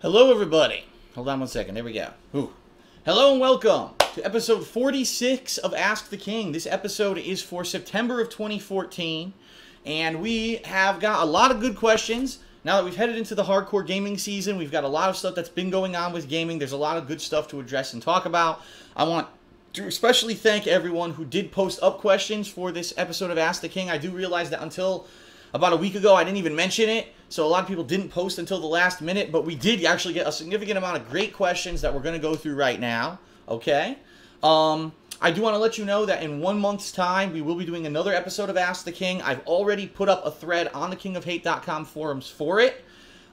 Hello, everybody. Hold on one second. There we go. Ooh. Hello and welcome to episode 46 of Ask the King. This episode is for September of 2014, and we have got a lot of good questions. Now that we've headed into the hardcore gaming season, we've got a lot of stuff that's been going on with gaming. There's a lot of good stuff to address and talk about. I want to especially thank everyone who did post up questions for this episode of Ask the King. I do realize that until about a week ago, I didn't even mention it, so a lot of people didn't post until the last minute, but we did actually get a significant amount of great questions that we're going to go through right now, okay? I do want to let you know that in 1 month's time, we will be doing another episode of Ask the King. I've already put up a thread on the kingofhate.com forums for it,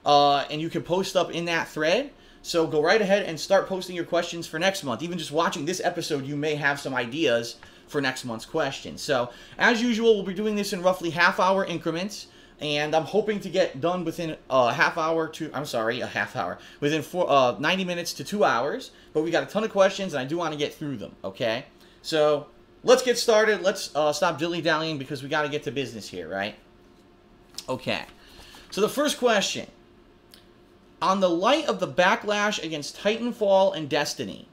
and you can post up in that thread. So go right ahead and start posting your questions for next month. Even just watching this episode, you may have some ideas for next month's questions. So, as usual, we'll be doing this in roughly half-hour increments, and I'm hoping to get done within a half hour, within 90 minutes to 2 hours, but we got a ton of questions, and I do want to get through them, okay? So, let's get started. Let's stop dilly-dallying because we got to get to business here, right? Okay. So, the first question. On the light of the backlash against Titanfall and Destiny,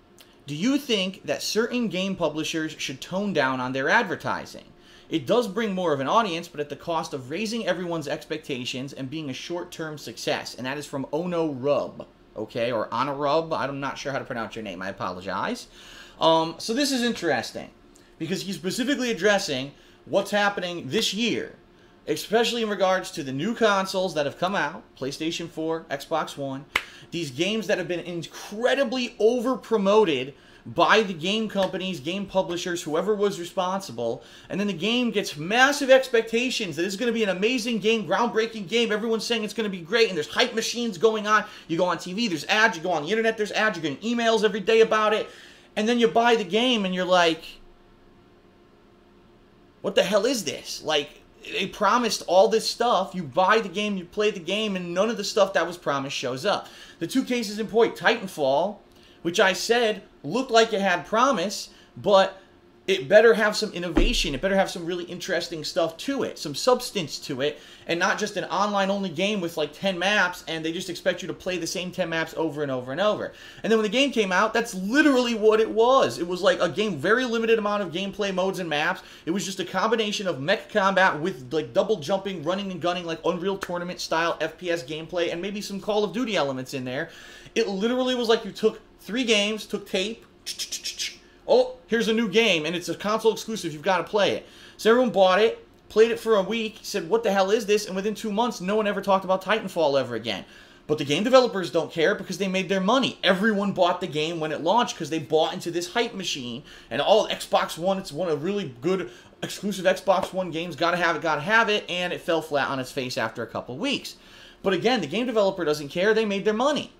do you think that certain game publishers should tone down on their advertising? It does bring more of an audience, but at the cost of raising everyone's expectations and being a short-term success. And that is from Ono Rub, okay? Or Ana Rub. I'm not sure how to pronounce your name. I apologize. So this is interesting because he's specifically addressing what's happening this year, especially in regards to the new consoles that have come out, PlayStation 4, Xbox One, these games that have been incredibly over-promoted by the game companies, game publishers, whoever was responsible, and then the game gets massive expectations that it's going to be an amazing game, groundbreaking game, everyone's saying it's going to be great, and there's hype machines going on. You go on TV, there's ads, you go on the internet, there's ads, you're getting emails every day about it, and then you buy the game and you're like, what the hell is this? Like, they promised all this stuff, you buy the game, you play the game, and none of the stuff that was promised shows up. The two cases in point, Titanfall, which I said looked like it had promise, but it better have some innovation, it better have some really interesting stuff to it, some substance to it, and not just an online-only game with like 10 maps, and they just expect you to play the same 10 maps over and over and over. And then when the game came out, that's literally what it was. It was like a game, very limited amount of gameplay modes and maps. It was just a combination of mech combat with like double jumping, running and gunning, like Unreal Tournament style FPS gameplay, and maybe some Call of Duty elements in there. It literally was like you took 3 games, took tape, oh, here's a new game, and it's a console exclusive, you've got to play it. So everyone bought it, played it for a week, said, what the hell is this? And within 2 months, no one ever talked about Titanfall ever again. But the game developers don't care because they made their money. Everyone bought the game when it launched because they bought into this hype machine. And all Xbox One, it's one of really good exclusive Xbox One games, gotta have it, and it fell flat on its face after a couple weeks. But again, the game developer doesn't care, they made their money.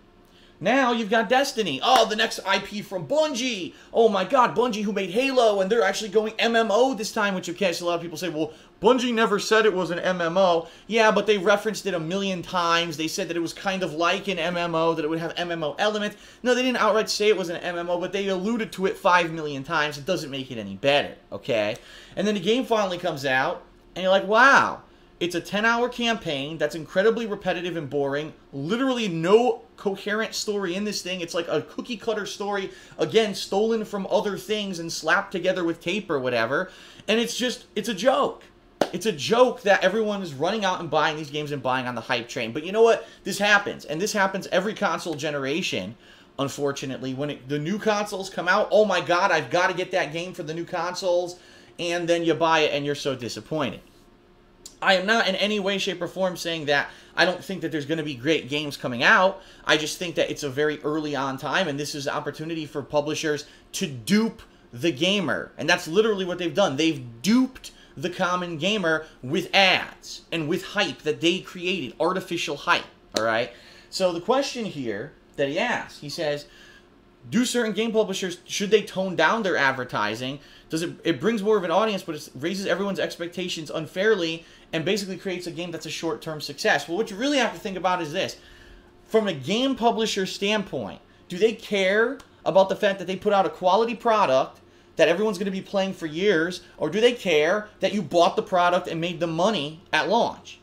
Now you've got Destiny. Oh, the next IP from Bungie. Oh my god, Bungie who made Halo, and they're actually going MMO this time, which you catch a lot of people say, well, Bungie never said it was an MMO. Yeah, but they referenced it a million times. They said that it was kind of like an MMO, that it would have MMO elements. No, they didn't outright say it was an MMO, but they alluded to it 5 million times. It doesn't make it any better, okay? And then the game finally comes out, and you're like, wow. It's a 10-hour campaign that's incredibly repetitive and boring. Literally no coherent story in this thing. It's like a cookie-cutter story, again, stolen from other things and slapped together with tape or whatever. And it's a joke. It's a joke that everyone is running out and buying these games and buying on the hype train. But you know what? This happens. And this happens every console generation, unfortunately. When the new consoles come out, oh my god, I've got to get that game for the new consoles. And then you buy it and you're so disappointed. I am not in any way, shape, or form saying that I don't think that there's going to be great games coming out. I just think that it's a very early on time, and this is an opportunity for publishers to dupe the gamer. And that's literally what they've done. They've duped the common gamer with ads and with hype that they created, artificial hype, all right? So the question here that he asked, he says, do certain game publishers, should they tone down their advertising? It brings more of an audience, but it raises everyone's expectations unfairly and basically creates a game that's a short-term success. Well, what you really have to think about is this. From a game publisher standpoint, do they care about the fact that they put out a quality product that everyone's going to be playing for years, or do they care that you bought the product and made the money at launch?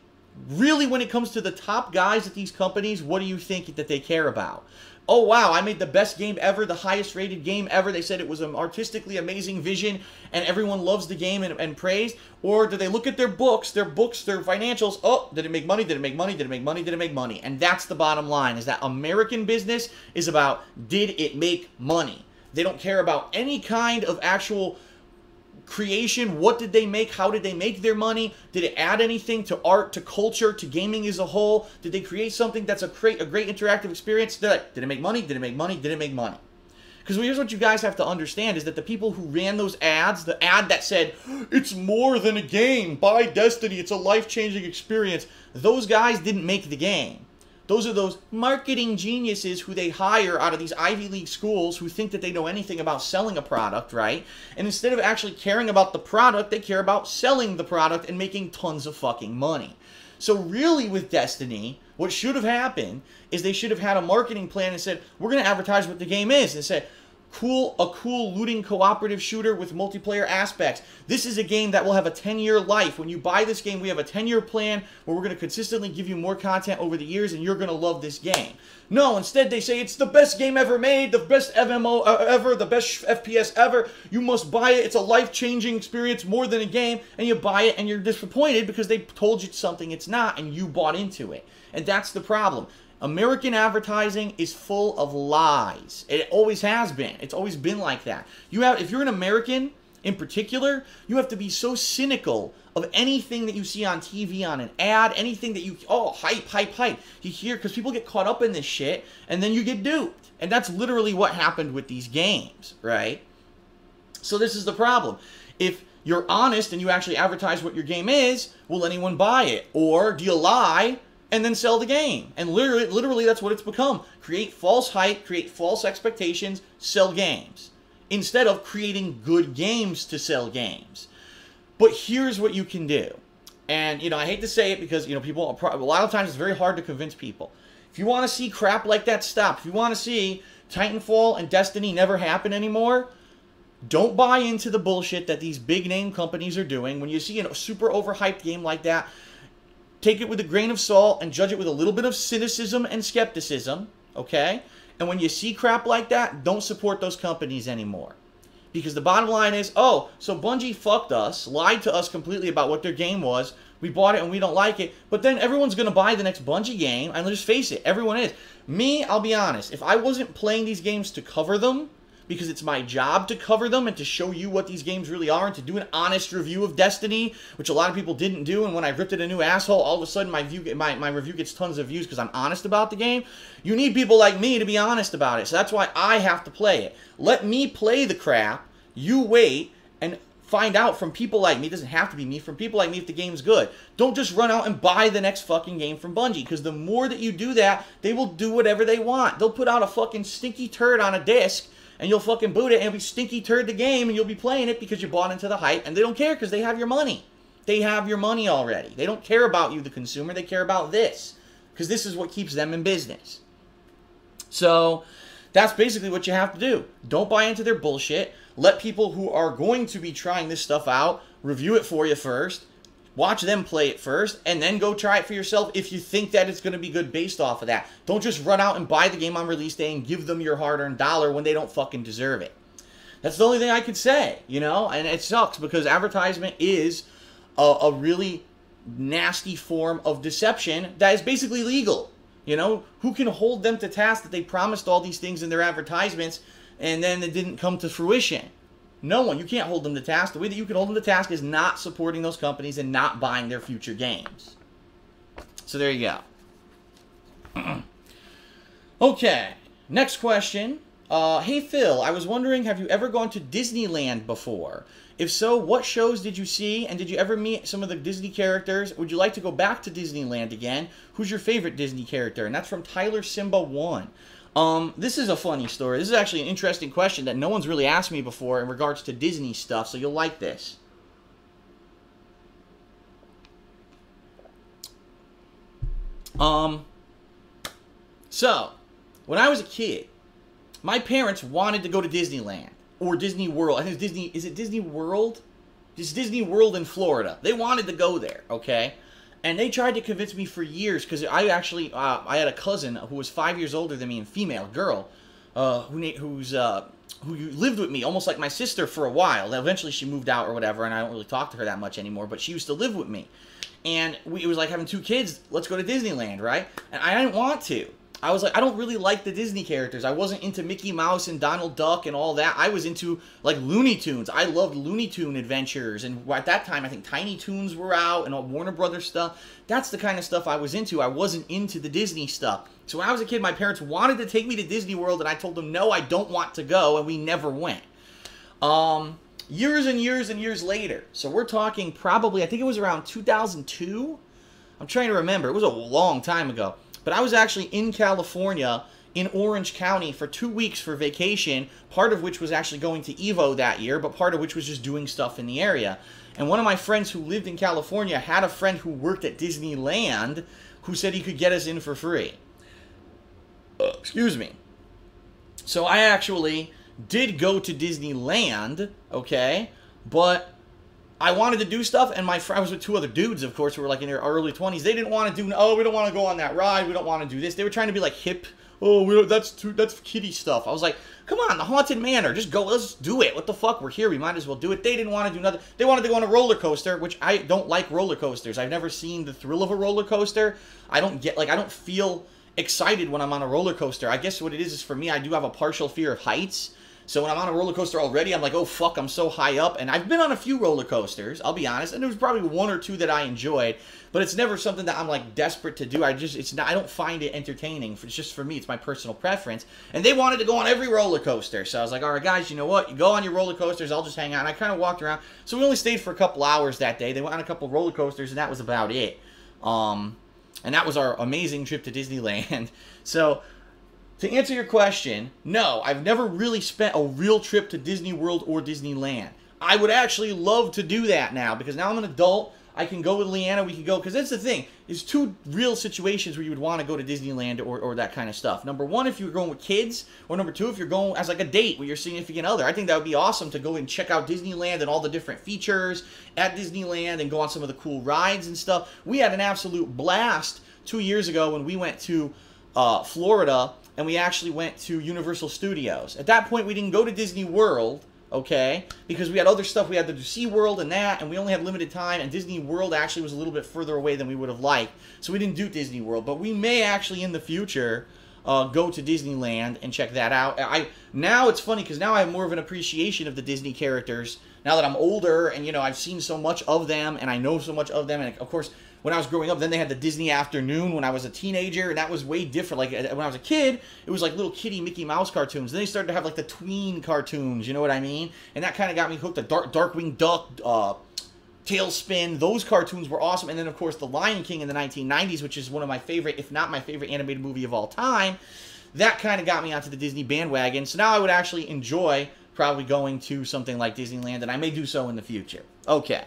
really, when it comes to the top guys at these companies, what do you think that they care about? Oh, wow, I made the best game ever, the highest rated game ever. They said it was an artistically amazing vision, and everyone loves the game and praised. Or do they look at their books, their financials? Oh, did it make money? Did it make money? Did it make money? Did it make money? And that's the bottom line, is that American business is about, did it make money? They don't care about any kind of actual creation. What did they make? How did they make their money? Did it add anything to art, to culture, to gaming as a whole? Did they create something that's a great interactive experience? Did it make money? Did it make money? Did it make money? Because here's what you guys have to understand, is that the people who ran those ads, the ad that said, it's more than a game, buy Destiny, it's a life-changing experience, those guys didn't make the game. Those are those marketing geniuses who they hire out of these Ivy League schools who think that they know anything about selling a product, right? And instead of actually caring about the product, they care about selling the product and making tons of fucking money. So really with Destiny, what should have happened is they should have had a marketing plan and said, we're going to advertise what the game is. And said, a cool looting cooperative shooter with multiplayer aspects. This is a game that will have a 10-year life. When you buy this game, we have a 10-year plan where we're going to consistently give you more content over the years, and you're going to love this game. No, instead they say it's the best game ever made, the best MMO ever, the best FPS ever. You must buy it. It's a life-changing experience, more than a game, and you buy it and you're disappointed because they told you something it's not and you bought into it. And that's the problem. American advertising is full of lies. It always has been. It's always been like that. If you're an American in particular, you have to be so cynical of anything that you see on TV, on an ad, anything that you, hype, hype, hype. You hear, because people get caught up in this shit, and then you get duped. And that's literally what happened with these games, right? So this is the problem. If you're honest and you actually advertise what your game is, will anyone buy it? Or do you lie and then sell the game? And literally that's what it's become. Create false hype, create false expectations, sell games. Instead of creating good games to sell games. But here's what you can do. And, I hate to say it because, people, a lot of times it's very hard to convince people. If you want to see crap like that stop, if you want to see Titanfall and Destiny never happen anymore, don't buy into the bullshit that these big name companies are doing. When you see a super overhyped game like that, take it with a grain of salt and judge it with a little bit of cynicism and skepticism, okay? And when you see crap like that, don't support those companies anymore. Because the bottom line is, so Bungie fucked us, lied to us completely about what their game was, we bought it and we don't like it, but then everyone's going to buy the next Bungie game, and let's face it, everyone is. Me, I'll be honest, if I wasn't playing these games to cover them, because it's my job to cover them and to show you what these games really are and to do an honest review of Destiny, which a lot of people didn't do, and when I ripped it a new asshole, all of a sudden my review gets tons of views because I'm honest about the game. You need people like me to be honest about it, so that's why I have to play it. Let me play the crap, you wait, and find out from people like me, it doesn't have to be me, from people like me if the game's good. Don't just run out and buy the next fucking game from Bungie, because the more that you do that, they will do whatever they want. They'll put out a fucking stinky turd on a disc, and you'll fucking boot it, and it'll be stinky turd the game, and you'll be playing it because you bought into the hype, and they don't care because they have your money. They have your money already. They don't care about you, the consumer. They care about this, because this is what keeps them in business. So that's basically what you have to do. Don't buy into their bullshit. Let people who are going to be trying this stuff out review it for you first. Watch them play it first, and then go try it for yourself if you think that it's going to be good based off of that. Don't just run out and buy the game on release day and give them your hard-earned dollar when they don't fucking deserve it. That's the only thing I could say, and it sucks because advertisement is a really nasty form of deception that is basically legal. Who can hold them to task that they promised all these things in their advertisements and then it didn't come to fruition? No one. You can't hold them to task. The way that you can hold them to task is not supporting those companies and not buying their future games. So there you go. Okay. Next question. Hey Phil, I was wondering, have you ever gone to Disneyland before? If so, what shows did you see? And did you ever meet some of the Disney characters? Would you like to go back to Disneyland again? Who's your favorite Disney character? And that's from Tyler Simba 1. This is a funny story. This is actually an interesting question that no one's really asked me before in regards to Disney stuff, so you'll like this. So, when I was a kid, my parents wanted to go to Disneyland, or Disney World. I think it's Disney, is it Disney World? It's Disney World in Florida. They wanted to go there, okay? And they tried to convince me for years, because I actually, I had a cousin who was 5 years older than me, and female, girl, who lived with me, almost like my sister for a while. Now, eventually she moved out or whatever, and I don't really talk to her that much anymore, but she used to live with me. And it was like having 2 kids, let's go to Disneyland, right? And I didn't want to. I was like, I don't really like the Disney characters. I wasn't into Mickey Mouse and Donald Duck and all that. I was into, like, Looney Tunes. I loved Looney Tune adventures. And at that time, I think Tiny Toons were out and all Warner Brothers stuff. That's the kind of stuff I was into. I wasn't into the Disney stuff. So when I was a kid, my parents wanted to take me to Disney World, and I told them, no, I don't want to go, and we never went. Years and years and years later, so we're talking probably, I think it was around 2002. I'm trying to remember. It was a long time ago. But I was actually in California, in Orange County, for 2 weeks for vacation, part of which was actually going to Evo that year, but part of which was just doing stuff in the area. And one of my friends who lived in California had a friend who worked at Disneyland who said he could get us in for free. Excuse me. So I actually did go to Disneyland, okay, but I wanted to do stuff, and I was with 2 other dudes, of course, who were like in their early 20s. They didn't want to do, oh, we don't want to go on that ride, we don't want to do this. They were trying to be like hip, oh, that's kiddie stuff. I was like, come on, the Haunted Manor, just go, let's do it. What the fuck, we're here, we might as well do it. They didn't want to do nothing. They wanted to go on a roller coaster, which I don't like roller coasters. I've never seen the thrill of a roller coaster. I don't feel excited when I'm on a roller coaster. I guess what it is for me, I do have a partial fear of heights. So when I'm on a roller coaster already, I'm like, oh, fuck, I'm so high up. And I've been on a few roller coasters, I'll be honest. And there was probably 1 or 2 that I enjoyed. But it's never something that I'm, like, desperate to do. I don't find it entertaining. It's just for me. It's my personal preference. And they wanted to go on every roller coaster. So I was like, all right, guys, you know what? You go on your roller coasters. I'll just hang out. And I kind of walked around. So we only stayed for a couple hours that day. They went on a couple roller coasters, and that was about it. And that was our amazing trip to Disneyland. So to answer your question, no, I've never really spent a real trip to Disney World or Disneyland. I would actually love to do that now, because now I'm an adult. I can go with Leanna, we can go, because that's the thing. There's 2 real situations where you would want to go to Disneyland or that kind of stuff. Number 1, if you're going with kids, or number 2, if you're going as like a date with your significant other. I think that would be awesome to go and check out Disneyland and all the different features at Disneyland and go on some of the cool rides and stuff. We had an absolute blast 2 years ago when we went to Florida, and we actually went to Universal Studios. At that point, we didn't go to Disney World, okay, because we had other stuff. We had to do SeaWorld and that, and we only had limited time, and Disney World actually was a little bit further away than we would have liked, so we didn't do Disney World. But we may actually, in the future, go to Disneyland and check that out. Now it's funny, because now I have more of an appreciation of the Disney characters, now that I'm older, and, you know, I've seen so much of them, and I know so much of them, and, of course, when I was growing up, then they had the Disney Afternoon when I was a teenager, and that was way different. Like, when I was a kid, it was like little kiddie Mickey Mouse cartoons. Then they started to have, like, the tween cartoons, you know what I mean? And that kind of got me hooked. The Darkwing Duck, Tailspin, those cartoons were awesome. And then, of course, The Lion King in the 1990s, which is one of my favorite, if not my favorite animated movie of all time. That kind of got me onto the Disney bandwagon. So now I would actually enjoy probably going to something like Disneyland, and I may do so in the future. Okay.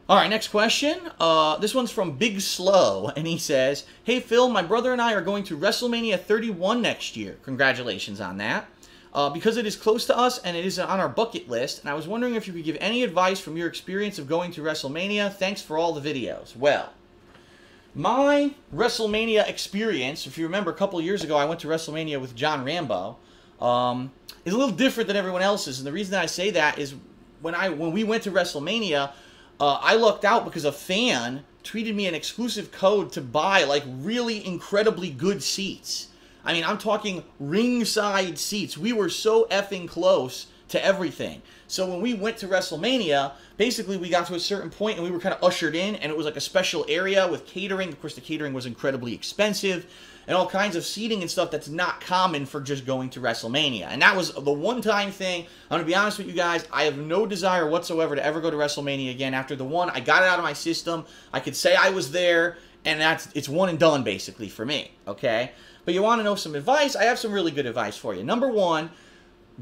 All right, next question. This one's from Big Slow, and he says, hey, Phil, my brother and I are going to Wrestlemania 31 next year. Congratulations on that. Because it is close to us and it is on our bucket list, and I was wondering if you could give any advice from your experience of going to Wrestlemania. Thanks for all the videos. Well, my Wrestlemania experience, if you remember a couple of years ago, I went to Wrestlemania with John Rambo, is a little different than everyone else's. And the reason I say that is when we went to Wrestlemania, I lucked out because a fan tweeted me an exclusive code to buy, like, really incredibly good seats. I mean, I'm talking ringside seats. We were so effing close to everything. So when we went to Wrestlemania, basically we got to a certain point and we were kind of ushered in, and it was like a special area with catering. Of course, the catering was incredibly expensive, and all kinds of seating and stuff that's not common for just going to WrestleMania. And that was the one-time thing. I'm going to be honest with you guys, I have no desire whatsoever to ever go to WrestleMania again. After the one, I got it out of my system. I could say I was there, and it's one and done, basically, for me, okay? But you want to know some advice? I have some really good advice for you. Number 1,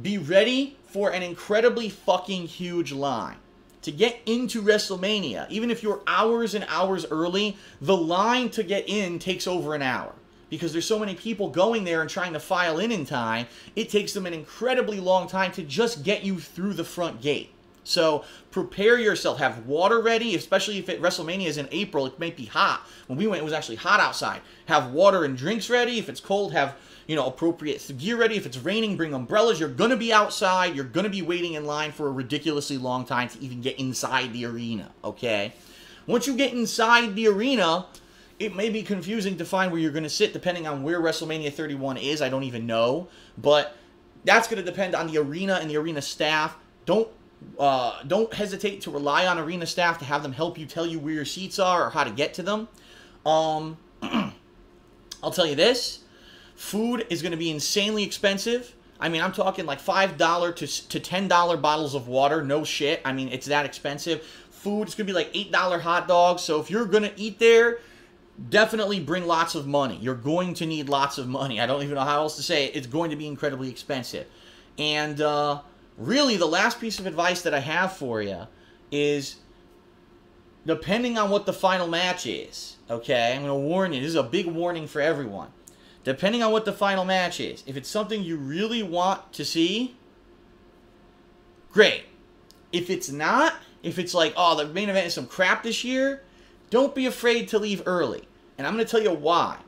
be ready for an incredibly fucking huge line. To get into WrestleMania, even if you're hours and hours early, the line to get in takes over an hour. Because there's so many people going there and trying to file in time, it takes them an incredibly long time to just get you through the front gate. So prepare yourself. Have water ready, especially if WrestleMania is in April. It might be hot. When we went, it was actually hot outside. Have water and drinks ready. If it's cold, have, you know, appropriate gear ready. If it's raining, bring umbrellas. You're going to be outside. You're going to be waiting in line for a ridiculously long time to even get inside the arena, okay? Once you get inside the arena, it may be confusing to find where you're going to sit depending on where WrestleMania 31 is. I don't even know. But that's going to depend on the arena and the arena staff. Don't hesitate to rely on arena staff to have them help you tell you where your seats are or how to get to them. I'll tell you this. Food is going to be insanely expensive. I mean, I'm talking like $5 to $10 bottles of water. No shit. I mean, it's that expensive. Food is going to be like $8 hot dogs. So if you're going to eat there, definitely bring lots of money. You're going to need lots of money. I don't even know how else to say it. It's going to be incredibly expensive. And really, the last piece of advice that I have for you is, depending on what the final match is, okay? I'm going to warn you. This is a big warning for everyone. Depending on what the final match is, if it's something you really want to see, great. If it's not, if it's like, oh, the main event is some crap this year, don't be afraid to leave early. And I'm going to tell you why.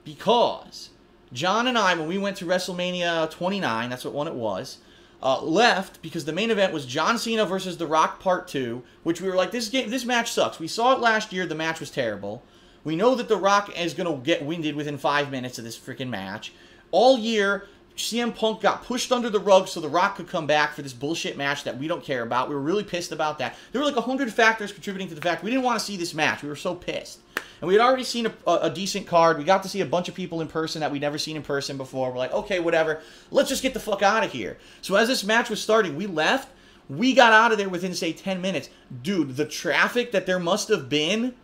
Because John and I, when we went to WrestleMania 29, that's what one it was, left because the main event was John Cena versus The Rock Part 2, which we were like, this match sucks. We saw it last year. The match was terrible. We know that The Rock is going to get winded within 5 minutes of this freaking match. All year, CM Punk got pushed under the rug so The Rock could come back for this bullshit match that we don't care about. We were really pissed about that. There were like 100 factors contributing to the fact we didn't want to see this match. We were so pissed. And we had already seen a decent card. We got to see a bunch of people in person that we'd never seen in person before. We're like, okay, whatever. Let's just get the fuck out of here. So as this match was starting, we left. We got out of there within, say, 10 minutes. Dude, the traffic that there must have been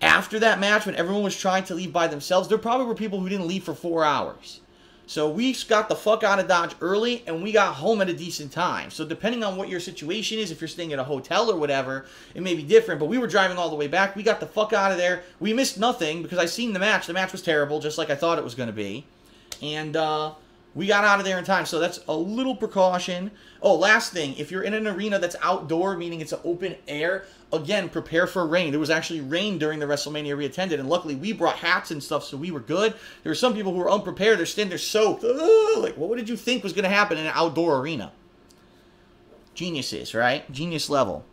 after that match when everyone was trying to leave by themselves, there probably were people who didn't leave for 4 hours. So we got the fuck out of Dodge early, and we got home at a decent time. So depending on what your situation is, if you're staying at a hotel or whatever, it may be different. But we were driving all the way back. We got the fuck out of there. We missed nothing because I seen the match. The match was terrible, just like I thought it was going to be. And we got out of there in time. So that's a little precaution. Oh, last thing. If you're in an arena that's outdoor, meaning it's an open air, again, prepare for rain. There was actually rain during the WrestleMania we attended, and luckily we brought hats and stuff, so we were good. There were some people who were unprepared. They're standing there soaked. Like, what did you think was going to happen in an outdoor arena? Geniuses, right? Genius level.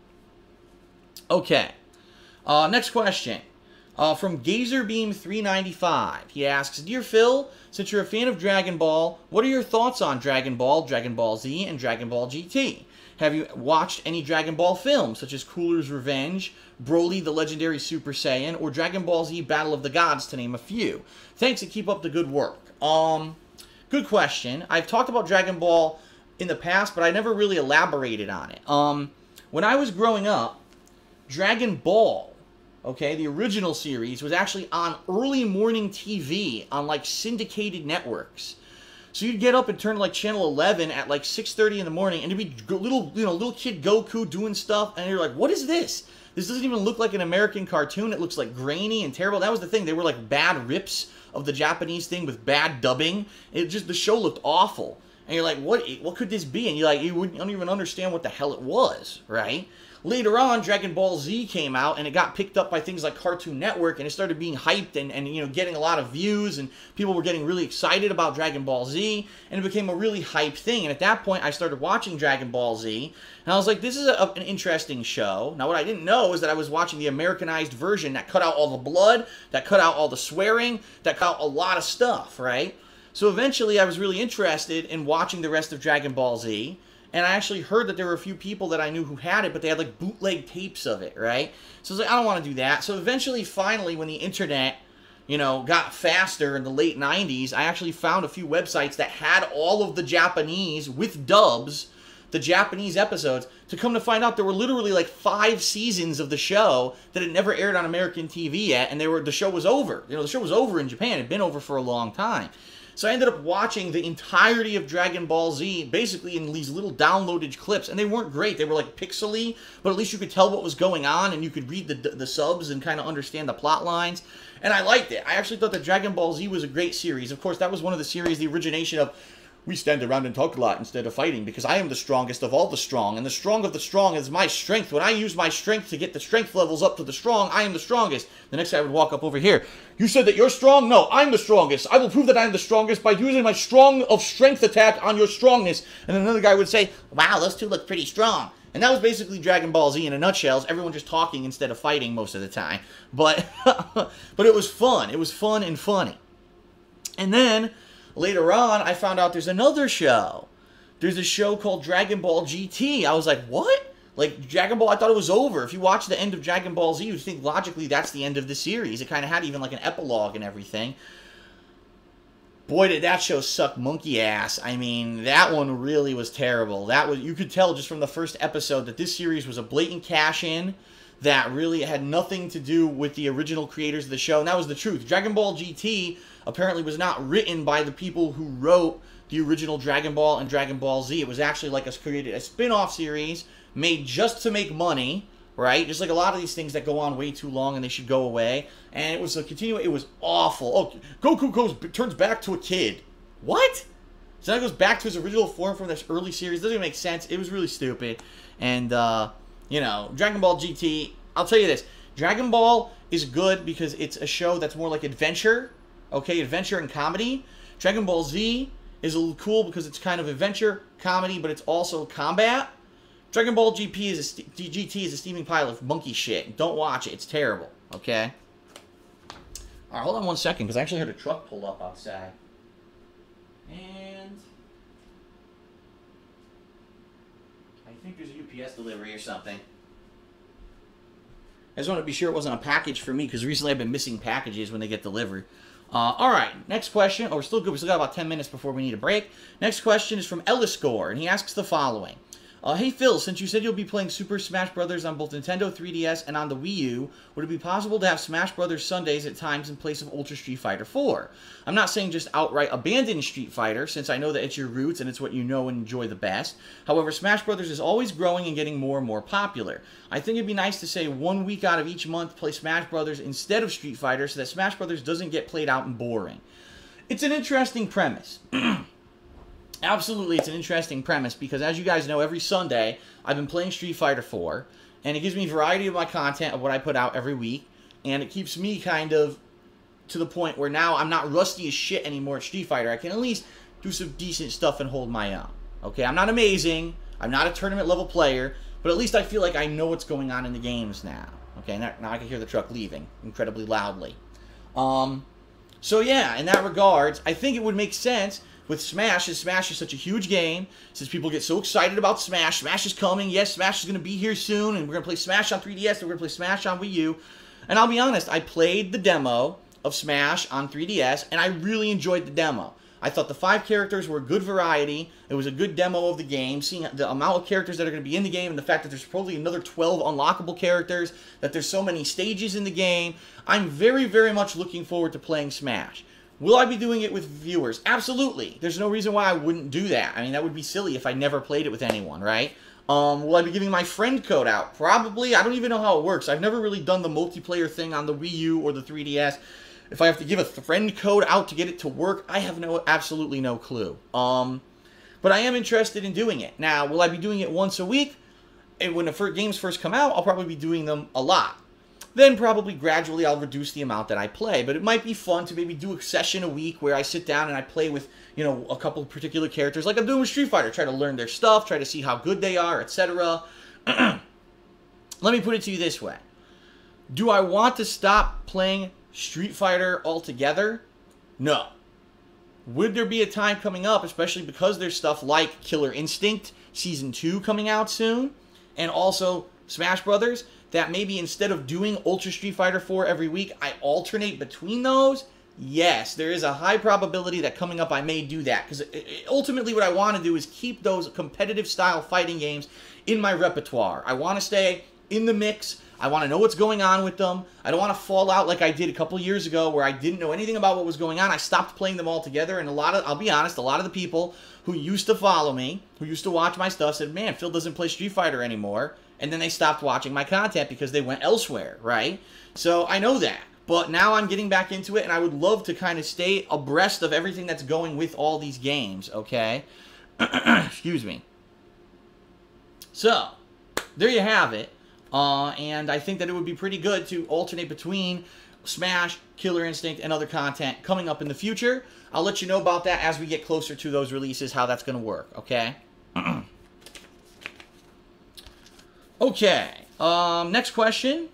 Okay. Next question. From GazerBeam395. He asks, Dear Phil, since you're a fan of Dragon Ball, what are your thoughts on Dragon Ball, Dragon Ball Z, and Dragon Ball GT? Have you watched any Dragon Ball films, such as Cooler's Revenge, Broly the Legendary Super Saiyan, or Dragon Ball Z Battle of the Gods, to name a few? Thanks and keep up the good work. Good question. I've talked about Dragon Ball in the past, but I never really elaborated on it. When I was growing up, Dragon Ball, okay, the original series, was actually on early morning TV on, like, syndicated networks. So you'd get up and turn to, like, channel 11 at, like, 6:30 in the morning, and it'd be little kid Goku doing stuff, and you're like, what is this? This doesn't even look like an American cartoon. It looks like grainy and terrible. That was the thing. They were, like, bad rips of the Japanese thing with bad dubbing. The show looked awful. And you're like, what could this be? And you don't even understand what the hell it was, right? Later on, Dragon Ball Z came out, and it got picked up by things like Cartoon Network, and it started being hyped and you know, getting a lot of views, and people were getting really excited about Dragon Ball Z, and it became a really hyped thing. And at that point, I started watching Dragon Ball Z, and I was like, this is an interesting show. Now, what I didn't know is that I was watching the Americanized version that cut out all the blood, that cut out all the swearing, that cut out a lot of stuff, right? So eventually, I was really interested in watching the rest of Dragon Ball Z. And I actually heard that there were a few people that I knew who had it, but they had, like, bootleg tapes of it, right? So I was like, I don't want to do that. So eventually, finally, when the internet, you know, got faster in the late 90s, I actually found a few websites that had all of the Japanese, with dubs, the Japanese episodes. To come to find out, there were literally, like, 5 seasons of the show that had never aired on American TV yet, and the show was over. You know, the show was over in Japan. It had been over for a long time. So I ended up watching the entirety of Dragon Ball Z, basically in these little downloaded clips, and they weren't great. They were like pixely, but at least you could tell what was going on, and you could read the subs and kind of understand the plot lines, and I liked it. I actually thought that Dragon Ball Z was a great series. Of course, that was one of the series, the origination of we stand around and talk a lot instead of fighting because I am the strongest of all the strong, and the strong of the strong is my strength. When I use my strength to get the strength levels up to the strong, I am the strongest. The next guy would walk up over here. You said that you're strong? No, I'm the strongest. I will prove that I'm the strongest by using my strong of strength attack on your strongness. And another guy would say, wow, those two look pretty strong. And that was basically Dragon Ball Z in a nutshell. Everyone just talking instead of fighting most of the time. But, but it was fun. It was fun and funny. And then, later on, I found out there's another show. There's a show called Dragon Ball GT. I was like, what? Like, Dragon Ball, I thought it was over. If you watch the end of Dragon Ball Z, you'd think logically that's the end of the series. It kind of had even like an epilogue and everything. Boy, did that show suck monkey ass. I mean, that one really was terrible. That was, you could tell just from the first episode that this series was a blatant cash-in that really had nothing to do with the original creators of the show. And that was the truth. Dragon Ball GT apparently was not written by the people who wrote the original Dragon Ball and Dragon Ball Z. It was actually like a spin-off series made just to make money, right? Just like a lot of these things that go on way too long and they should go away. And it was a it was awful. Oh, Goku turns back to a kid. What? So now he goes back to his original form from this early series. Doesn't even make sense. It was really stupid. And, you know, Dragon Ball GT, I'll tell you this. Dragon Ball is good because it's a show that's more like adventure. Okay, adventure and comedy. Dragon Ball Z is a little cool because it's kind of adventure, comedy, but it's also combat. Dragon Ball GT is a steaming pile of monkey shit. Don't watch it. It's terrible. Okay? Alright, hold on one second, because I actually heard a truck pull up outside. And I think there's a UPS delivery or something. I just want to be sure it wasn't a package for me, because recently I've been missing packages when they get delivered. Alright, next question. Oh, we're still good. We still got about 10 minutes before we need a break. Next question is from Elliscore, and he asks the following. Hey Phil, since you said you'll be playing Super Smash Bros. On both Nintendo 3DS and on the Wii U, would it be possible to have Smash Bros. Sundays at times in place of Ultra Street Fighter 4? I'm not saying just outright abandon Street Fighter, since I know that it's your roots and it's what you know and enjoy the best. However, Smash Bros. Is always growing and getting more and more popular. I think it'd be nice to say 1 week out of each month play Smash Bros. Instead of Street Fighter so that Smash Bros. Doesn't get played out and boring. It's an interesting premise. Absolutely, it's an interesting premise because, as you guys know, every Sunday I've been playing Street Fighter 4, and it gives me variety of my content of what I put out every week, and it keeps me kind of to the point where now I'm not rusty as shit anymore at Street Fighter. I can at least do some decent stuff and hold my own. Okay, I'm not amazing, I'm not a tournament-level player, but at least I feel like I know what's going on in the games now. Okay, now I can hear the truck leaving incredibly loudly. So yeah, in that regard, I think it would make sense with Smash, as Smash is such a huge game, since people get so excited about Smash. Smash is coming. Yes, Smash is going to be here soon, and we're going to play Smash on 3DS, and we're going to play Smash on Wii U. And I'll be honest, I played the demo of Smash on 3DS, and I really enjoyed the demo. I thought the 5 characters were a good variety. It was a good demo of the game, seeing the amount of characters that are going to be in the game, and the fact that there's probably another 12 unlockable characters, that there's so many stages in the game. I'm very, very much looking forward to playing Smash. Will I be doing it with viewers? Absolutely. There's no reason why I wouldn't do that. I mean, that would be silly if I never played it with anyone, right? Will I be giving my friend code out? Probably. I don't even know how it works. I've never really done the multiplayer thing on the Wii U or the 3DS. If I have to give a friend code out to get it to work, I have absolutely no clue. But I am interested in doing it. Now, will I be doing it once a week? And when the games first come out, I'll probably be doing them a lot. Then probably gradually I'll reduce the amount that I play. But it might be fun to maybe do a session a week where I sit down and I play with, you know, a couple of particular characters like I'm doing with Street Fighter. Try to learn their stuff, try to see how good they are, etc. Let me put it to you this way. Do I want to stop playing Street Fighter altogether? No. Would there be a time coming up, especially because there's stuff like Killer Instinct Season 2 coming out soon, and also Smash Brothers, that maybe instead of doing Ultra Street Fighter 4 every week, I alternate between those? Yes, there is a high probability that coming up I may do that. Because ultimately what I want to do is keep those competitive style fighting games in my repertoire. I want to stay in the mix. I want to know what's going on with them. I don't want to fall out like I did a couple years ago where I didn't know anything about what was going on. I stopped playing them all together, and I'll be honest, a lot of the people who used to follow me, who used to watch my stuff, said, man, Phil doesn't play Street Fighter anymore. And then they stopped watching my content because they went elsewhere, right? So I know that. But now I'm getting back into it, and I would love to kind of stay abreast of everything that's going with all these games, okay? Excuse me. So, there you have it. And I think that it would be pretty good to alternate between Smash, Killer Instinct, and other content coming up in the future. I'll let you know about that as we get closer to those releases, how that's going to work, okay? Okay, next question.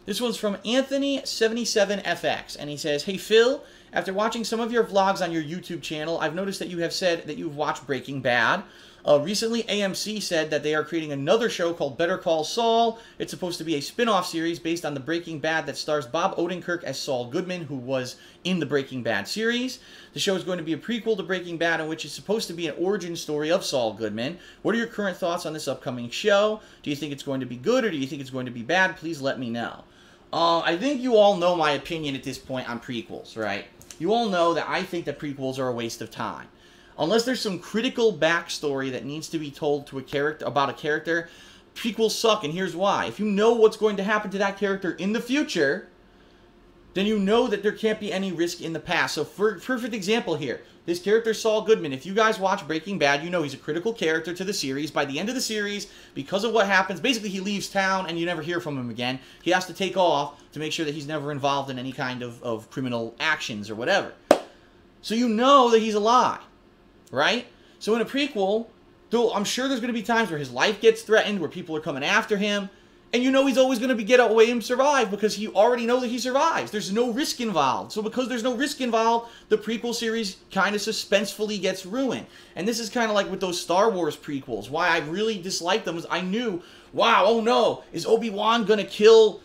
This one's from Anthony77FX, and he says, "Hey Phil, after watching some of your vlogs on your YouTube channel, I've noticed that you have said that you've watched Breaking Bad. Recently, AMC said that they are creating another show called Better Call Saul. It's supposed to be a spin-off series based on the Breaking Bad that stars Bob Odenkirk as Saul Goodman, who was in the Breaking Bad series. The show is going to be a prequel to Breaking Bad, in which is supposed to be an origin story of Saul Goodman. What are your current thoughts on this upcoming show? Do you think it's going to be good, or do you think it's going to be bad? Please let me know." I think you all know my opinion at this point on prequels, right? You all know that I think that prequels are a waste of time. Unless there's some critical backstory that needs to be told to a character about a character, prequels suck, and here's why. If you know what's going to happen to that character in the future, then you know that there can't be any risk in the past. So, for perfect example here, this character Saul Goodman, if you guys watch Breaking Bad, you know he's a critical character to the series. By the end of the series, because of what happens, basically he leaves town and you never hear from him again. He has to take off to make sure that he's never involved in any kind of criminal actions or whatever. So you know that he's alive. Right? So in a prequel, though, I'm sure there's going to be times where his life gets threatened, where people are coming after him, and you know he's always going to get away and survive because you already know that he survives. There's no risk involved. So because there's no risk involved, the prequel series kind of suspensefully gets ruined. And this is kind of like with those Star Wars prequels. Why I really disliked them is I knew, wow, oh no, is Obi-Wan going to kill,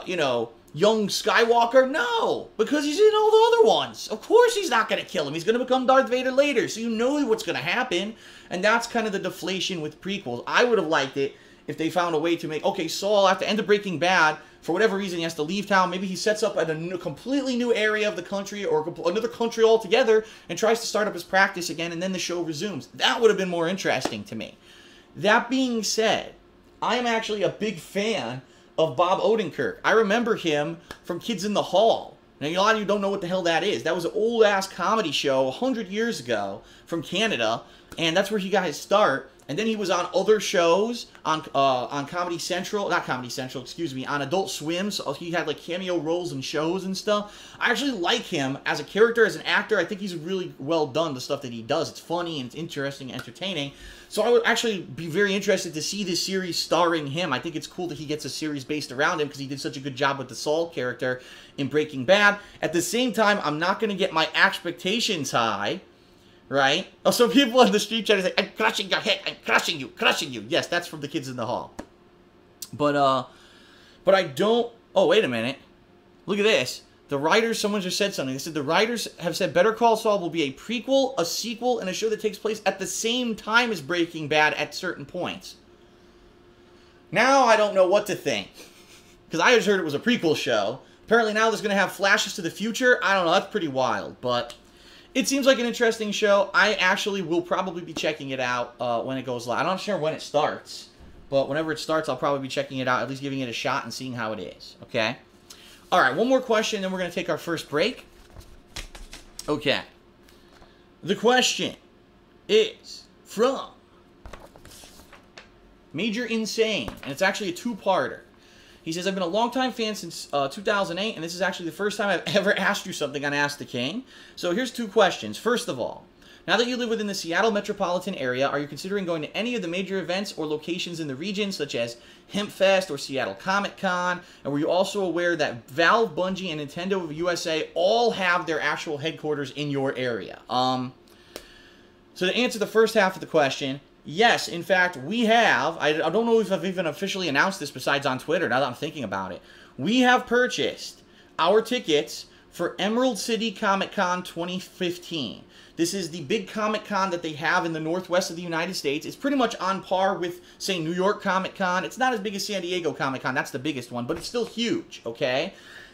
you know, young Skywalker? No, because he's in all the other ones. Of course he's not going to kill him. He's going to become Darth Vader later, so you know what's going to happen. And that's kind of the deflation with prequels. I would have liked it if they found a way to make, okay, Saul, after the end of Breaking Bad, for whatever reason, he has to leave town. Maybe he sets up at a completely new area of the country or another country altogether and tries to start up his practice again, and then the show resumes. That would have been more interesting to me. That being said, I am actually a big fan of Bob Odenkirk. I remember him from Kids in the Hall. Now, a lot of you don't know what the hell that is. That was an old-ass comedy show 100 years ago from Canada, and that's where he got his start. And then he was on other shows on Comedy Central, not Comedy Central, excuse me, on Adult Swim. So he had like cameo roles in shows and stuff. I actually like him as a character, as an actor. I think he's really well done, the stuff that he does. It's funny and it's interesting and entertaining. So I would actually be very interested to see this series starring him. I think it's cool that he gets a series based around him because he did such a good job with the Saul character in Breaking Bad. At the same time, I'm not going to get my expectations high. Right? Oh, so people on the street chat say, "I'm crushing your head, I'm crushing you, crushing you." Yes, that's from the Kids in the Hall. But I don't... Oh, wait a minute. Look at this. The writers, someone just said something. They said the writers have said Better Call Saul will be a prequel, a sequel, and a show that takes place at the same time as Breaking Bad at certain points. Now I don't know what to think. Because I just heard it was a prequel show. Apparently now there's going to have flashes to the future. I don't know. That's pretty wild, but... It seems like an interesting show. I actually will probably be checking it out when it goes live. I'm not sure when it starts, but whenever it starts, I'll probably be checking it out, at least giving it a shot and seeing how it is, okay? All right, one more question, then we're going to take our first break. Okay. The question is from Major Insane, and it's actually a two-parter. He says, "I've been a longtime fan since 2008, and this is actually the first time I've ever asked you something on Ask the King. So here's two questions. First of all, now that you live within the Seattle metropolitan area, are you considering going to any of the major events or locations in the region, such as HempFest or Seattle Comic-Con? And were you also aware that Valve, Bungie, and Nintendo of USA all have their actual headquarters in your area?" So to answer the first half of the question... Yes, in fact, we have, I don't know if I've even officially announced this besides on Twitter, now that I'm thinking about it. We have purchased our tickets for Emerald City Comic-Con 2015. This is the big Comic-Con that they have in the northwest of the United States. It's pretty much on par with, say, New York Comic-Con. It's not as big as San Diego Comic-Con, that's the biggest one, but it's still huge, okay?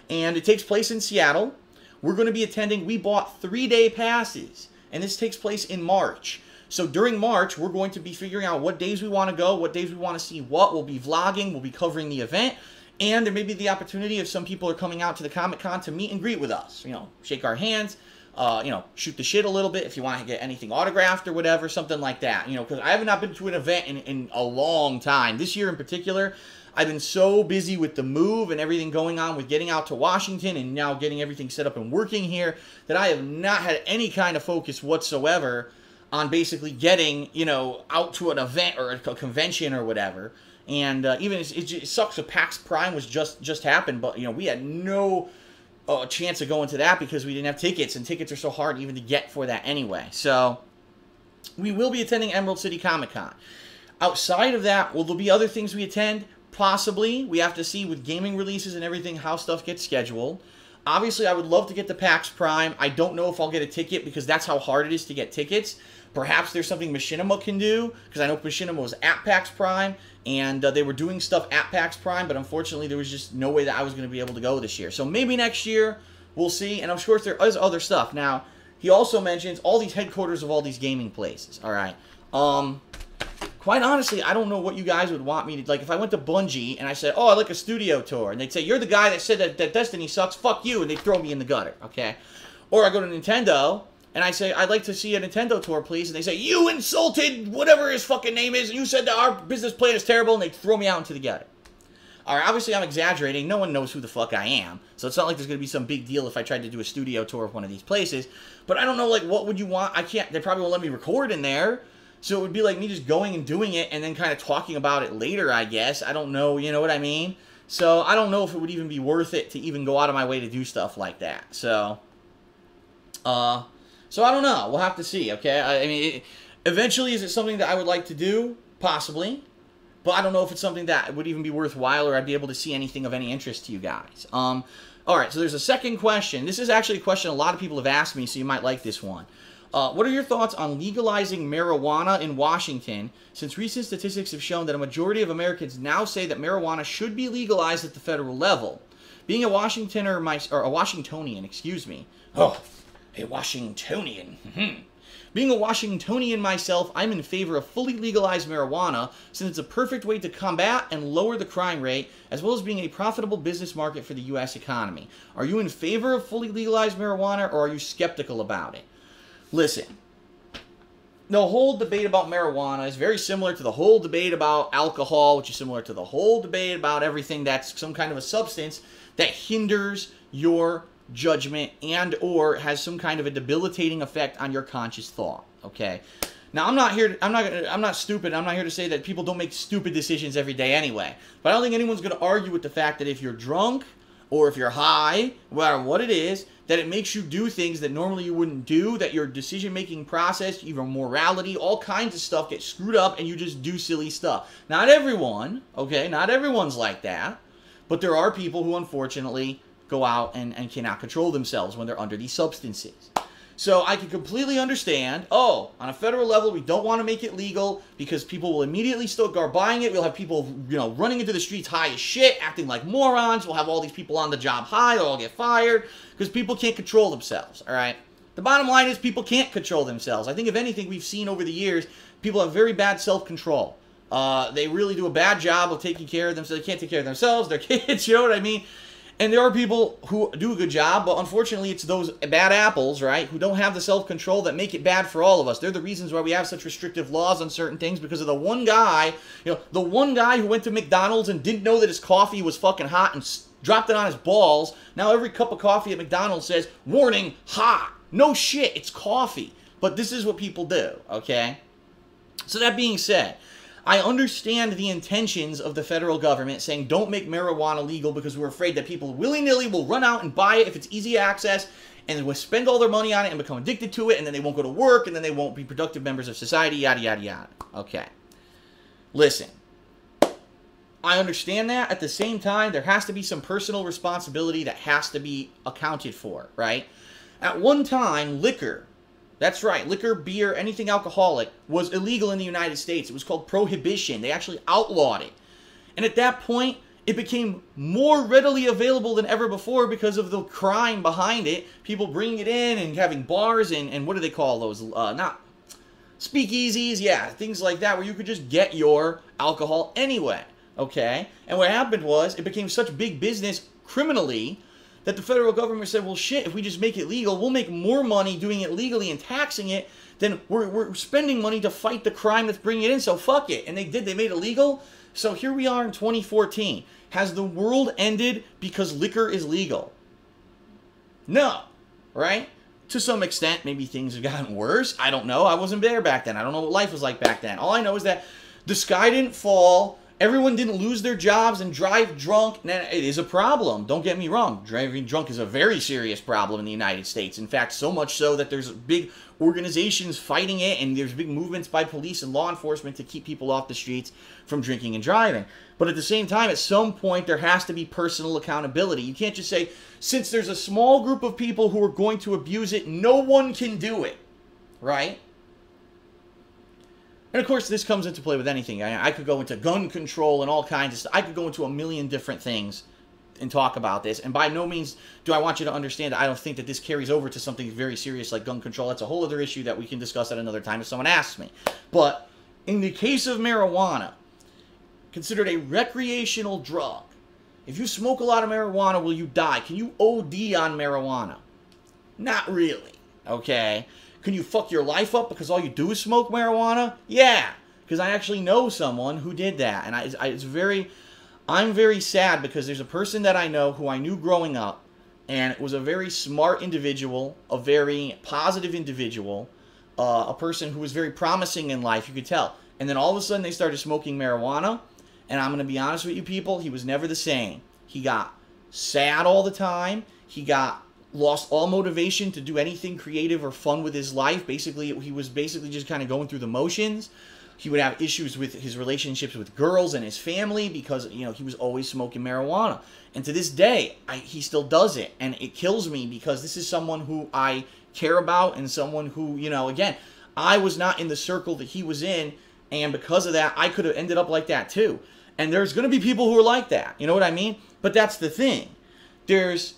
And it takes place in Seattle. We're going to be attending, we bought 3-day passes, and this takes place in March. So during March, we're going to be figuring out what days we want to go, what days we want to see what. We'll be vlogging, we'll be covering the event. And there may be the opportunity if some people are coming out to the Comic-Con to meet and greet with us. You know, shake our hands, you know, shoot the shit a little bit if you want to get anything autographed or whatever, something like that. You know, because I have not been to an event in a long time. This year in particular, I've been so busy with the move and everything going on with getting out to Washington and now getting everything set up and working here that I have not had any kind of focus whatsoever on basically getting, you know, out to an event or a convention or whatever. And even it sucks that PAX Prime was just happened, but, you know, we had no chance of going to that because we didn't have tickets, and tickets are so hard even to get for that anyway. So we will be attending Emerald City Comic-Con. Outside of that, will there be other things we attend? Possibly. We have to see with gaming releases and everything how stuff gets scheduled. Obviously, I would love to get the PAX Prime. I don't know if I'll get a ticket because that's how hard it is to get tickets. Perhaps there's something Machinima can do, because I know Machinima was at PAX Prime, and they were doing stuff at PAX Prime, but unfortunately there was just no way that I was going to be able to go this year. So maybe next year, we'll see, and of course there is other stuff. Now, he also mentions all these headquarters of all these gaming places, alright? Quite honestly, I don't know what you guys would want me to... Like, if I went to Bungie and I said, oh, I'd like a studio tour, and they'd say, you're the guy that said that Destiny sucks, fuck you, and they'd throw me in the gutter, okay? Or I go to Nintendo, and I say, I'd like to see a Nintendo tour, please, and they say, you insulted whatever his fucking name is, you said that our business plan is terrible, and they throw me out into the gutter. Alright, obviously I'm exaggerating, no one knows who the fuck I am, so it's not like there's going to be some big deal if I tried to do a studio tour of one of these places, but I don't know, like, what would you want? I can't, they probably won't let me record in there. So it would be like me just going and doing it and then kind of talking about it later, I guess. I don't know, you know what I mean? So I don't know if it would even be worth it to even go out of my way to do stuff like that. So I don't know. We'll have to see, okay? I mean, eventually, is it something that I would like to do? Possibly. But I don't know if it's something that would even be worthwhile or I'd be able to see anything of any interest to you guys. All right, so there's a second question. This is actually a question a lot of people have asked me, so you might like this one. What are your thoughts on legalizing marijuana in Washington, since recent statistics have shown that a majority of Americans now say that marijuana should be legalized at the federal level? Being a Washingtonian, excuse me. Oh, a Washingtonian. Being a Washingtonian myself, I'm in favor of fully legalized marijuana, since it's a perfect way to combat and lower the crime rate, as well as being a profitable business market for the U.S. economy. Are you in favor of fully legalized marijuana, or are you skeptical about it? Listen, the whole debate about marijuana is very similar to the whole debate about alcohol, which is similar to the whole debate about everything that's some kind of a substance that hinders your judgment and or has some kind of a debilitating effect on your conscious thought, okay? Now, I'm not stupid. I'm not here to say that people don't make stupid decisions every day anyway. But I don't think anyone's going to argue with the fact that if you're drunk or if you're high, no matter what it is, that it makes you do things that normally you wouldn't do, that your decision-making process, your morality, all kinds of stuff gets screwed up and you just do silly stuff. Not everyone, okay? Not everyone's like that. But there are people who, unfortunately, go out and cannot control themselves when they're under these substances. So I can completely understand, oh, on a federal level, we don't want to make it legal because people will immediately start buying it. We'll have people, you know, running into the streets high as shit, acting like morons. We'll have all these people on the job high. They'll all get fired because people can't control themselves, all right? The bottom line is people can't control themselves. I think, if anything, we've seen over the years, people have very bad self-control. They really do a bad job of taking care of themselves. They can't take care of themselves, their kids, you know what I mean? And there are people who do a good job, but unfortunately it's those bad apples, right, who don't have the self-control that make it bad for all of us. They're the reasons why we have such restrictive laws on certain things, because of the one guy, you know, the one guy who went to McDonald's and didn't know that his coffee was fucking hot and dropped it on his balls. Now every cup of coffee at McDonald's says, warning, hot. No shit, it's coffee. But this is what people do, okay? So that being said, I understand the intentions of the federal government saying don't make marijuana legal because we're afraid that people willy-nilly will run out and buy it if it's easy access and will spend all their money on it and become addicted to it, and then they won't go to work and then they won't be productive members of society, yada, yada, yada. Okay. Listen. I understand that. At the same time, there has to be some personal responsibility that has to be accounted for, right? At one time, liquor... That's right, liquor, beer, anything alcoholic was illegal in the United States. It was called prohibition. They actually outlawed it. And at that point, it became more readily available than ever before because of the crime behind it. People bringing it in and having bars and what do they call those? Not speakeasies, yeah, things like that, where you could just get your alcohol anyway. okay? And what happened was it became such big business criminally that the federal government said, well, shit, if we just make it legal, we'll make more money doing it legally and taxing it than we're spending money to fight the crime that's bringing it in, so fuck it. And they did. They made it legal. So here we are in 2014. Has the world ended because liquor is legal? No, right? To some extent, maybe things have gotten worse. I don't know. I wasn't there back then. I don't know what life was like back then. All I know is that the sky didn't fall. Everyone didn't lose their jobs and drive drunk. Now, it is a problem. Don't get me wrong. Driving drunk is a very serious problem in the United States. In fact, so much so that there's big organizations fighting it, and there's big movements by police and law enforcement to keep people off the streets from drinking and driving. But at the same time, at some point, there has to be personal accountability. You can't just say, since there's a small group of people who are going to abuse it, no one can do it, right? And of course, this comes into play with anything. I could go into gun control and all kinds of stuff. I could go into a million different things and talk about this. And by no means do I want you to understand that I don't think that this carries over to something very serious like gun control. That's a whole other issue that we can discuss at another time if someone asks me. But in the case of marijuana, considered a recreational drug, if you smoke a lot of marijuana, will you die? Can you OD on marijuana? Not really, okay? Can you fuck your life up because all you do is smoke marijuana? Yeah, because I actually know someone who did that. And I'm very sad because there's a person that I know who I knew growing up, and it was a very smart individual, a very positive individual, a person who was very promising in life, you could tell. And then all of a sudden they started smoking marijuana, and I'm going to be honest with you people, he was never the same. He got sad all the time. He lost all motivation to do anything creative or fun with his life. Basically, he was basically just kind of going through the motions. He would have issues with his relationships with girls and his family because, you know, he was always smoking marijuana. And to this day, he still does it. And it kills me because this is someone who I care about and someone who, you know, again, I was not in the circle that he was in. And because of that, I could have ended up like that too. And there's going to be people who are like that. You know what I mean? But that's the thing. There's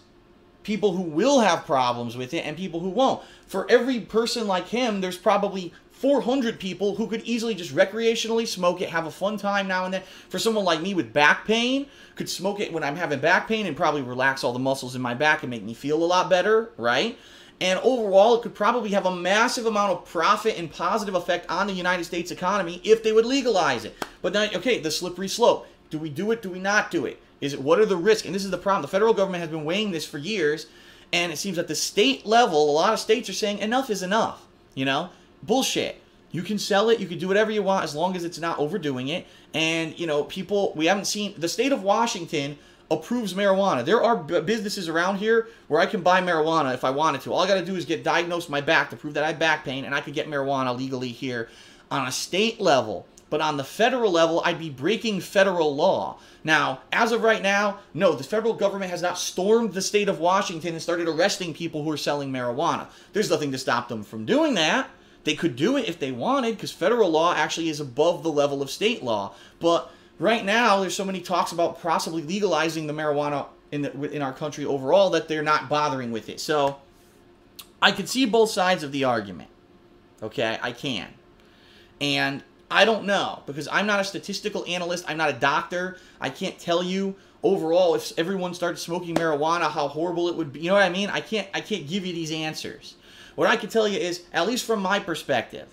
people who will have problems with it and people who won't. For every person like him, there's probably 400 people who could easily just recreationally smoke it, have a fun time now and then. For someone like me with back pain, could smoke it when I'm having back pain and probably relax all the muscles in my back and make me feel a lot better, right? And overall, it could probably have a massive amount of profit and positive effect on the United States economy if they would legalize it. But now, okay, the slippery slope. Do we do it? Do we not do it? What are the risks? And this is the problem. The federal government has been weighing this for years, and it seems at the state level, a lot of states are saying enough is enough. You know? Bullshit. You can sell it, you can do whatever you want as long as it's not overdoing it. And, you know, people, we haven't seen, the state of Washington approves marijuana. There are businesses around here where I can buy marijuana if I wanted to. All I got to do is get diagnosed my back to prove that I have back pain, and I could get marijuana legally here on a state level. But on the federal level, I'd be breaking federal law. Now, as of right now, no, the federal government has not stormed the state of Washington and started arresting people who are selling marijuana. There's nothing to stop them from doing that. They could do it if they wanted, because federal law actually is above the level of state law. But right now, there's so many talks about possibly legalizing the marijuana in our country overall that they're not bothering with it. So, I can see both sides of the argument. Okay, I can. And I don't know, because I'm not a statistical analyst. I'm not a doctor. I can't tell you overall if everyone started smoking marijuana how horrible it would be. You know what I mean? I can't give you these answers. What I can tell you is, at least from my perspective,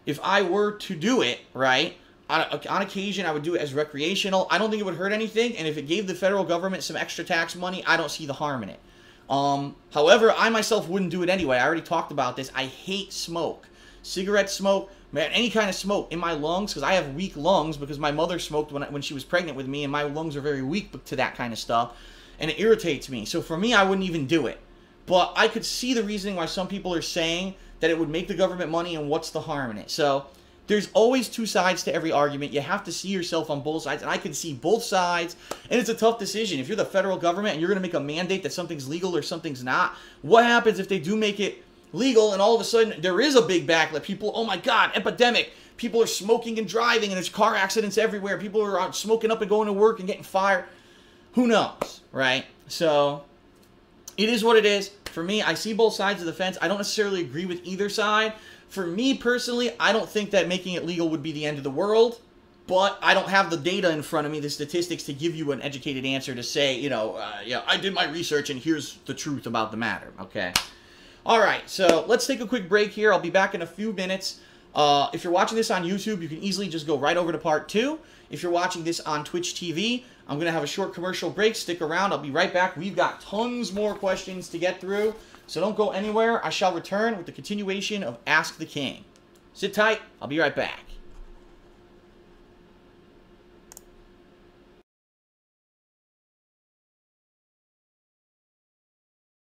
if I were to do it, right, on occasion I would do it as recreational. I don't think it would hurt anything, and if it gave the federal government some extra tax money, I don't see the harm in it. However, I myself wouldn't do it anyway. I already talked about this. I hate smoke. Cigarette smoke, man, any kind of smoke in my lungs, because I have weak lungs because my mother smoked when she was pregnant with me, and my lungs are very weak to that kind of stuff, and it irritates me. So for me, I wouldn't even do it. But I could see the reasoning why some people are saying that it would make the government money, and what's the harm in it. So there's always two sides to every argument. You have to see yourself on both sides, and I can see both sides, and it's a tough decision. If you're the federal government and you're going to make a mandate that something's legal or something's not, what happens if they do make it legal and all of a sudden there is a big backlash? People, oh my God, epidemic. People are smoking and driving, and there's car accidents everywhere. People are out smoking up and going to work and getting fired. Who knows, right? So it is what it is. For me, I see both sides of the fence. I don't necessarily agree with either side. For me personally, I don't think that making it legal would be the end of the world. but I don't have the data in front of me, the statistics, to give you an educated answer to say, yeah, I did my research and here's the truth about the matter, okay? All right, so let's take a quick break here. I'll be back in a few minutes. If you're watching this on YouTube, you can easily just go right over to part 2. If you're watching this on Twitch TV, I'm going to have a short commercial break. Stick around. I'll be right back. We've got tons more questions to get through, so don't go anywhere. I shall return with the continuation of Ask the King. Sit tight. I'll be right back.